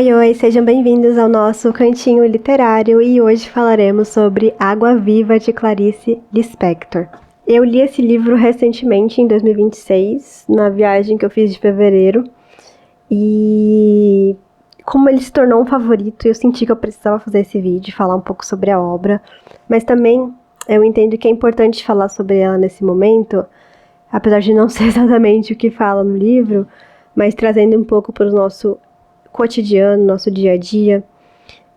Oi, oi, sejam bem-vindos ao nosso Cantinho Literário e hoje falaremos sobre Água Viva de Clarice Lispector. Eu li esse livro recentemente, em 2026, na viagem que eu fiz de fevereiro, e como ele se tornou um favorito, eu senti que eu precisava fazer esse vídeo, falar um pouco sobre a obra, mas também eu entendo que é importante falar sobre ela nesse momento, apesar de não ser exatamente o que fala no livro, mas trazendo um pouco para o nosso cotidiano, nosso dia a dia.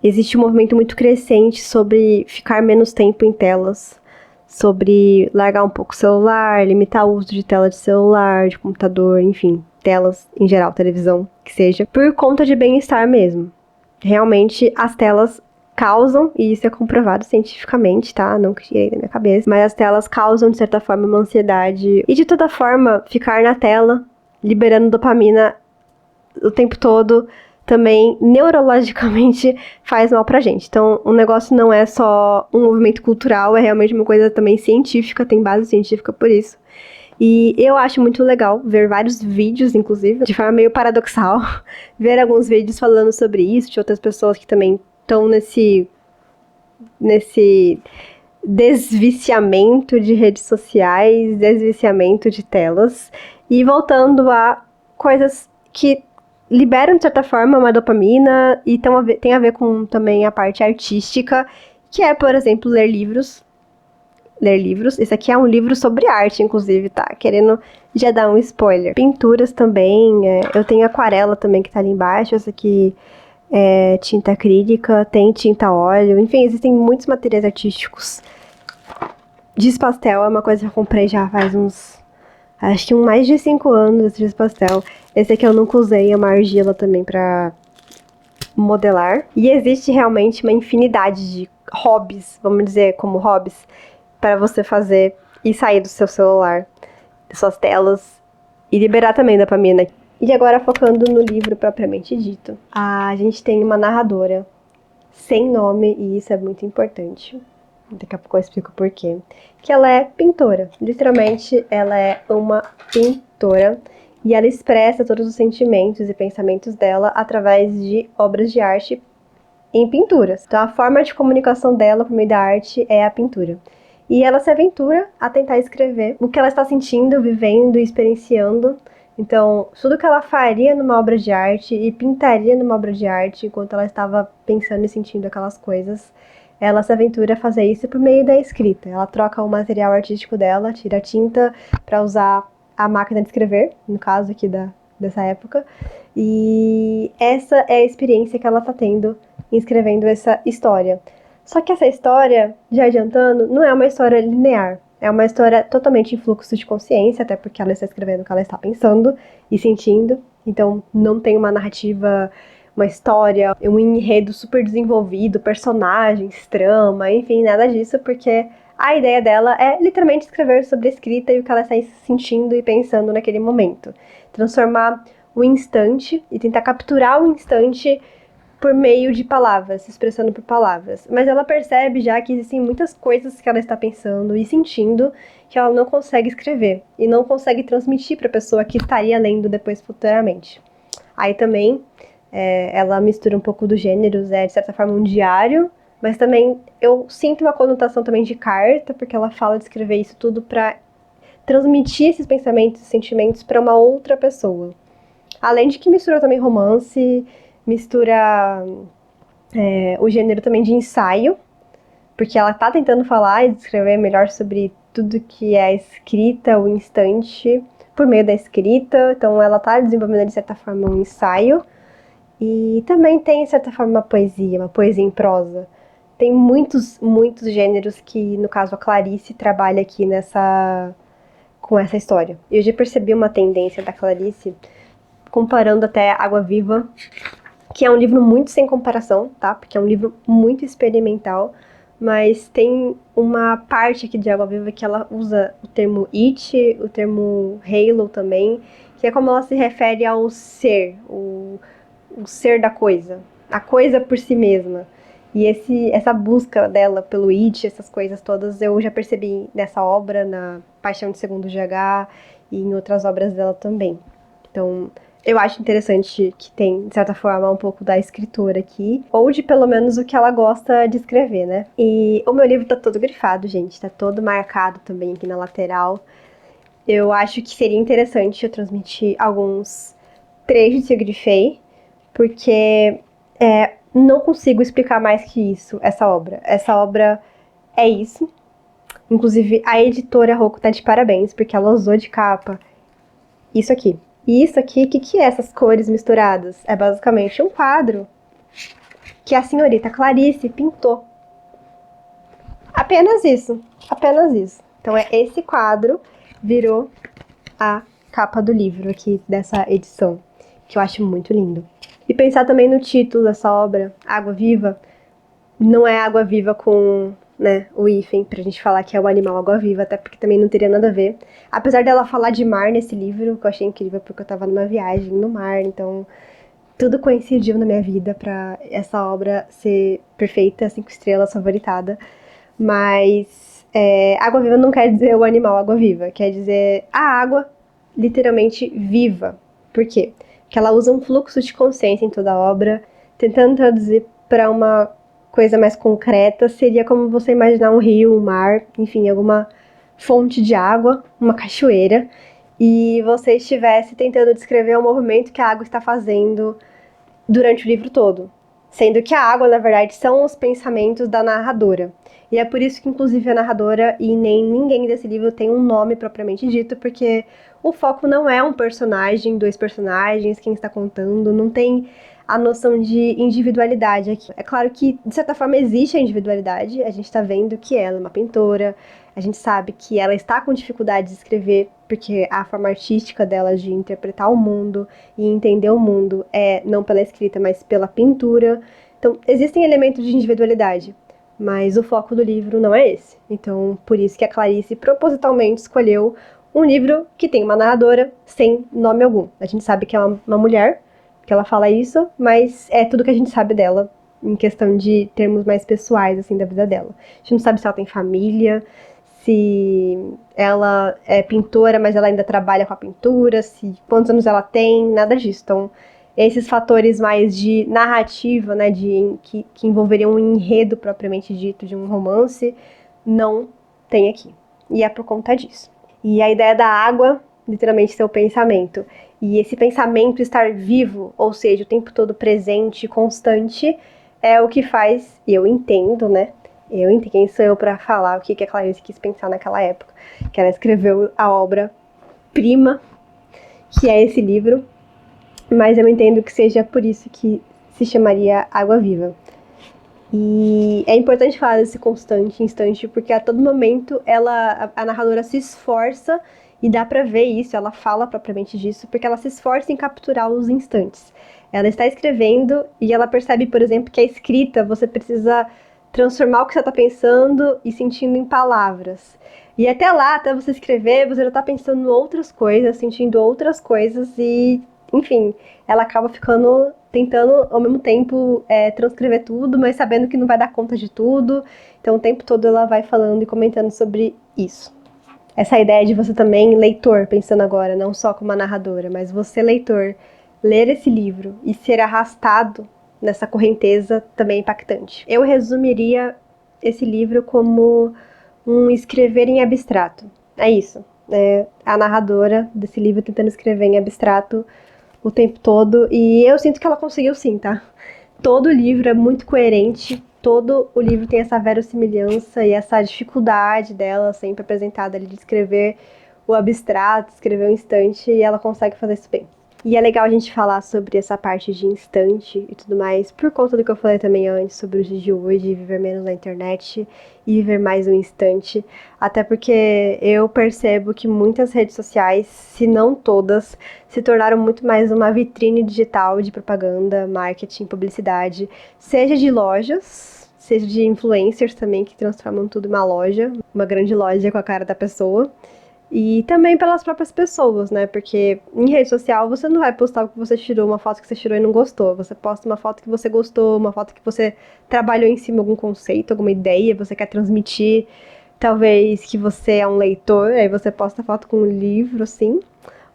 Existe um movimento muito crescente sobre ficar menos tempo em telas, sobre largar um pouco o celular, limitar o uso de tela de celular, de computador, enfim, telas em geral, televisão, que seja, por conta de bem-estar mesmo. Realmente, as telas causam, e isso é comprovado cientificamente, tá? Não que tirei da minha cabeça, mas as telas causam, de certa forma, uma ansiedade. E de toda forma, ficar na tela, liberando dopamina o tempo todo, também neurologicamente faz mal pra gente. Então, o negócio não é só um movimento cultural, é realmente uma coisa também científica, tem base científica por isso. E eu acho muito legal ver vários vídeos, inclusive, de forma meio paradoxal, ver alguns vídeos falando sobre isso, de outras pessoas que também estão nesse desviciamento de redes sociais, desviciamento de telas, e voltando a coisas que liberam, de certa forma, uma dopamina e tem a ver com também a parte artística, que é, por exemplo, ler livros. Esse aqui é um livro sobre arte, inclusive, tá? Querendo já dar um spoiler. Pinturas também, eu tenho aquarela também que tá ali embaixo, essa aqui é tinta acrílica, tem tinta óleo, enfim, existem muitos materiais artísticos. Giz pastel é uma coisa que eu comprei já faz acho que mais de 5 anos, esse giz pastel. Esse aqui eu nunca usei, é uma argila também pra modelar. E existe realmente uma infinidade de hobbies, vamos dizer, como hobbies, para você fazer e sair do seu celular, de suas telas, e liberar também dopamina. E agora focando no livro propriamente dito. A gente tem uma narradora sem nome, e isso é muito importante. Daqui a pouco eu explico por quê. Que ela é pintora. Literalmente, ela é uma pintora. E ela expressa todos os sentimentos e pensamentos dela através de obras de arte em pinturas. Então, a forma de comunicação dela por meio da arte é a pintura. E ela se aventura a tentar escrever o que ela está sentindo, vivendo e experienciando. Então, tudo que ela faria numa obra de arte e pintaria numa obra de arte enquanto ela estava pensando e sentindo aquelas coisas, ela se aventura a fazer isso por meio da escrita. Ela troca o material artístico dela, tira a tinta para usar a máquina de escrever, no caso aqui dessa época. E essa é a experiência que ela está tendo escrevendo essa história. Só que essa história, já adiantando, não é uma história linear. É uma história totalmente em fluxo de consciência, até porque ela está escrevendo o que ela está pensando e sentindo. Então, não tem uma narrativa, uma história, um enredo super desenvolvido, personagens, trama, enfim, nada disso, porque a ideia dela é literalmente escrever sobre a escrita e o que ela está sentindo e pensando naquele momento. Transformar o instante e tentar capturar o instante por meio de palavras, se expressando por palavras. Mas ela percebe já que existem muitas coisas que ela está pensando e sentindo que ela não consegue escrever e não consegue transmitir para a pessoa que estaria lendo depois futuramente. Aí também ela mistura um pouco dos gêneros, de certa forma um diário, mas também eu sinto uma conotação também de carta, porque ela fala de escrever isso tudo para transmitir esses pensamentos e sentimentos para uma outra pessoa. Além de que mistura também romance, mistura o gênero também de ensaio, porque ela tá tentando falar e descrever melhor sobre tudo que é a escrita, o instante, por meio da escrita. Então ela tá desenvolvendo, de certa forma, um ensaio. E também tem, de certa forma, uma poesia em prosa. Tem muitos gêneros que, no caso, a Clarice trabalha aqui com essa história. Eu já percebi uma tendência da Clarice, comparando até Água Viva, que é um livro muito sem comparação, tá? Porque é um livro muito experimental, mas tem uma parte aqui de Água Viva que ela usa o termo it, o termo halo também, que é como ela se refere ao ser, o ser da coisa, a coisa por si mesma. E essa busca dela pelo it, essas coisas todas, eu já percebi nessa obra, na Paixão de Segundo GH e em outras obras dela também. Então, Eu acho interessante que tem, de certa forma, um pouco da escritora aqui, ou de pelo menos o que ela gosta de escrever, né? E o meu livro tá todo grifado, gente, tá todo marcado também aqui na lateral. Eu acho que seria interessante eu transmitir alguns trechos que eu grifei, porque não consigo explicar mais que isso, essa obra. Essa obra é isso. Inclusive, a editora Rocco tá de parabéns, porque ela usou de capa isso aqui. E isso aqui, o que é essas cores misturadas? É basicamente um quadro que a senhorita Clarice pintou. Apenas isso. Apenas isso. Então, esse quadro virou a capa do livro aqui, dessa edição, que eu acho muito lindo. E pensar também no título dessa obra, Água Viva, não é água viva com, né, o hífen, pra gente falar que é o animal água-viva, até porque também não teria nada a ver. Apesar dela falar de mar nesse livro, que eu achei incrível, porque eu tava numa viagem no mar, então tudo coincidiu na minha vida pra essa obra ser perfeita, 5 estrelas, favoritada. Mas água-viva não quer dizer o animal água-viva, quer dizer a água literalmente viva. Por quê? Porque ela usa um fluxo de consciência em toda a obra, tentando traduzir para uma coisa mais concreta, seria como você imaginar um rio, um mar, enfim, alguma fonte de água, uma cachoeira, e você estivesse tentando descrever o movimento que a água está fazendo durante o livro todo. Sendo que a água, na verdade, são os pensamentos da narradora. E é por isso que, inclusive, a narradora e nem ninguém desse livro tem um nome propriamente dito, porque o foco não é um personagem, 2 personagens, quem está contando, não tem a noção de individualidade aqui. É claro que, de certa forma, existe a individualidade, a gente está vendo que ela é uma pintora, a gente sabe que ela está com dificuldade de escrever, porque a forma artística dela de interpretar o mundo e entender o mundo é não pela escrita, mas pela pintura. Então, existem elementos de individualidade, mas o foco do livro não é esse. Então, por isso que a Clarice propositalmente escolheu um livro que tem uma narradora sem nome algum. A gente sabe que é uma mulher, que ela fala isso, mas é tudo que a gente sabe dela, em questão de termos mais pessoais, assim, da vida dela. A gente não sabe se ela tem família, se ela é pintora, mas ela ainda trabalha com a pintura, se quantos anos ela tem, nada disso. Então, esses fatores mais de narrativa, né, que envolveriam um enredo propriamente dito de um romance, não tem aqui. E é por conta disso. E a ideia da água, literalmente, ser o pensamento. E esse pensamento estar vivo, ou seja, o tempo todo presente, constante, é o que faz, e eu entendo, né? Eu entendo quem sou eu para falar o que a Clarice quis pensar naquela época. Que ela escreveu a obra-prima, que é esse livro, mas eu entendo que seja por isso que se chamaria Água Viva. E é importante falar desse constante, instante, porque a todo momento a narradora se esforça, e dá pra ver isso, ela fala propriamente disso, porque ela se esforça em capturar os instantes. Ela está escrevendo e ela percebe, por exemplo, que a escrita você precisa transformar o que você está pensando e sentindo em palavras. E até lá, até você escrever, você já está pensando em outras coisas, sentindo outras coisas e, enfim, ela acaba tentando ao mesmo tempo transcrever tudo, mas sabendo que não vai dar conta de tudo. Então o tempo todo ela vai falando e comentando sobre isso. Essa ideia de você também, leitor, pensando agora, não só como uma narradora, mas você, leitor, ler esse livro e ser arrastado nessa correnteza também é impactante. Eu resumiria esse livro como um escrever em abstrato. É isso. É a narradora desse livro tentando escrever em abstrato o tempo todo. E eu sinto que ela conseguiu sim, tá? Todo o livro é muito coerente. Todo o livro tem essa verossimilhança e essa dificuldade dela sempre apresentada ali de escrever o abstrato, escrever o instante, e ela consegue fazer isso bem. E é legal a gente falar sobre essa parte de instante e tudo mais, por conta do que eu falei também antes sobre os dias de hoje, viver menos na internet e viver mais no instante. Até porque eu percebo que muitas redes sociais, se não todas, se tornaram muito mais uma vitrine digital de propaganda, marketing, publicidade, seja de lojas, seja de influencers também, que transformam tudo em uma loja, uma grande loja com a cara da pessoa. E também pelas próprias pessoas, né? Porque em rede social você não vai postar o que você tirou, uma foto que você tirou e não gostou. Você posta uma foto que você gostou, uma foto que você trabalhou em cima de algum conceito, alguma ideia, você quer transmitir. Talvez que você é um leitor, aí você posta foto com um livro, assim.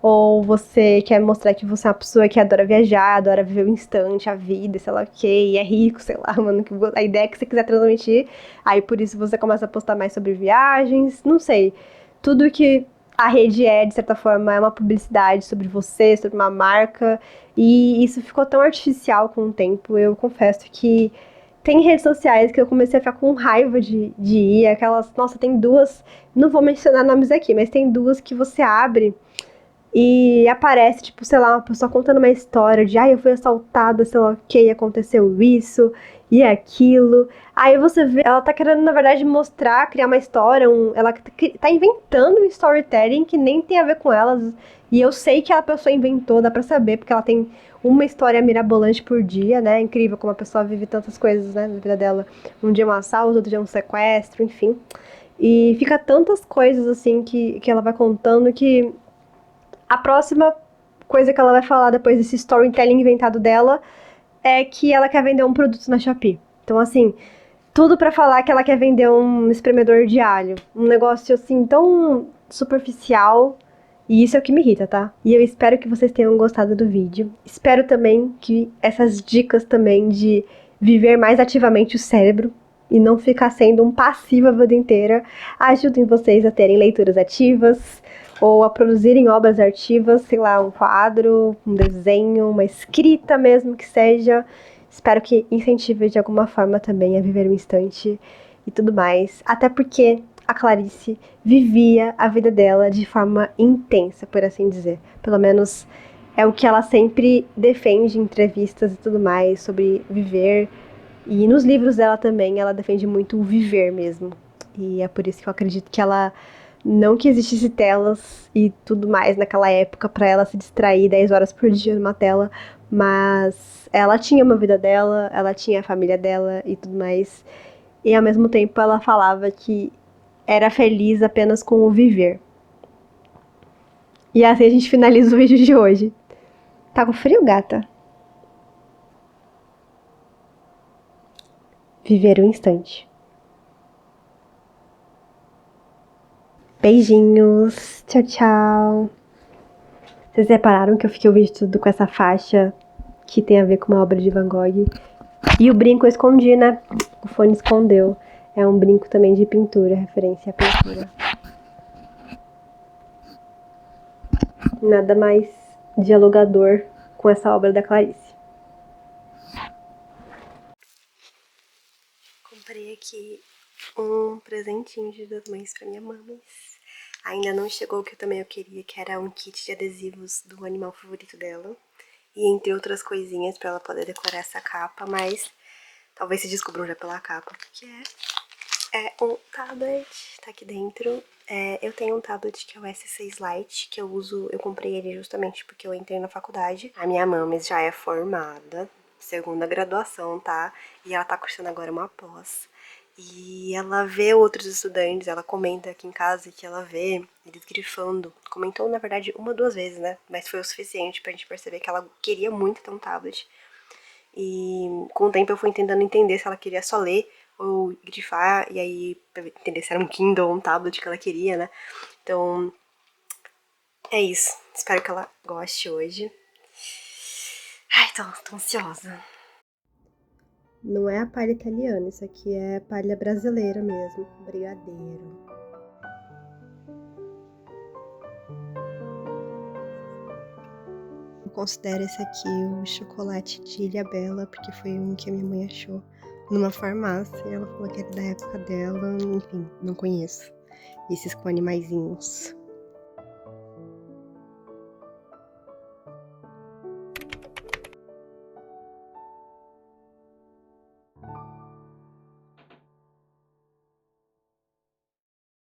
ou você quer mostrar que você é uma pessoa que adora viajar, adora viver o instante, a vida, sei lá o que, e é rico, sei lá, mano, a ideia que você quiser transmitir, aí por isso você começa a postar mais sobre viagens, não sei. Tudo que a rede é, de certa forma, é uma publicidade sobre você, sobre uma marca, e isso ficou tão artificial com o tempo. Eu confesso que tem redes sociais que eu comecei a ficar com raiva de ir, aquelas, nossa, tem duas, não vou mencionar nomes aqui, mas tem duas que você abre e aparece, tipo, sei lá, uma pessoa contando uma história de, eu fui assaltada, sei lá o que, aconteceu isso e aquilo. Aí você vê, ela tá querendo, na verdade, mostrar, criar uma história, ela tá inventando um storytelling que nem tem a ver com elas. E eu sei que a pessoa inventou, dá pra saber, porque ela tem uma história mirabolante por dia, né? É incrível como a pessoa vive tantas coisas, né, na vida dela. Um dia é um assalto, outro dia é um sequestro, enfim. E fica tantas coisas, assim, que ela vai contando que a próxima coisa que ela vai falar depois desse storytelling inventado dela é que ela quer vender um produto na Shopee. Então, assim, tudo pra falar que ela quer vender um espremedor de alho. Um negócio, assim, tão superficial. E isso é o que me irrita, tá? E eu espero que vocês tenham gostado do vídeo. Espero também que essas dicas também de viver mais ativamente o cérebro e não ficar sendo um passivo a vida inteira ajudem vocês a terem leituras ativas ou a produzirem obras artivas, sei lá, um quadro, um desenho, uma escrita mesmo que seja. Espero que incentive de alguma forma também a viver o instante e tudo mais. Até porque a Clarice vivia a vida dela de forma intensa, por assim dizer. Pelo menos é o que ela sempre defende em entrevistas e tudo mais, sobre viver. E nos livros dela também, ela defende muito o viver mesmo. E é por isso que eu acredito que ela não que existisse telas e tudo mais naquela época para ela se distrair 10 horas por dia numa tela, mas ela tinha uma vida dela, ela tinha a família dela e tudo mais. E ao mesmo tempo ela falava que era feliz apenas com o viver. E assim a gente finaliza o vídeo de hoje. Tá com frio, gata? Viver o instante. Beijinhos. Tchau, tchau. Vocês repararam que eu fiquei o vídeo tudo com essa faixa que tem a ver com uma obra de Van Gogh? E o brinco eu escondi, né? O fone escondeu. É um brinco também de pintura, referência à pintura. Nada mais dialogador com essa obra da Clarice. Comprei aqui um presentinho de das mães pra minha mãe. Ainda não chegou o que eu queria, que era um kit de adesivos do animal favorito dela. E entre outras coisinhas pra ela poder decorar essa capa, mas talvez se descubram já pela capa, porque é um tablet, tá aqui dentro. Eu tenho um tablet que é o S6 Lite, que eu comprei ele justamente porque eu entrei na faculdade. A minha mames já é formada, segunda graduação, tá? E ela tá cursando agora uma pós. E ela vê outros estudantes, ela comenta aqui em casa que ela vê eles grifando. Comentou, na verdade, uma ou duas vezes, né? Mas foi o suficiente pra gente perceber que ela queria muito ter um tablet. E com o tempo eu fui tentando entender se ela queria só ler ou grifar, e aí pra entender se era um Kindle ou um tablet que ela queria, né? Então, é isso. Espero que ela goste hoje. Ai, tô ansiosa. Não é a palha italiana, isso aqui é palha brasileira mesmo, brigadeiro. Eu considero esse aqui o chocolate de Ilhabela, porque foi um que a minha mãe achou numa farmácia. Ela falou que era da época dela, enfim, não conheço esses com animaizinhos.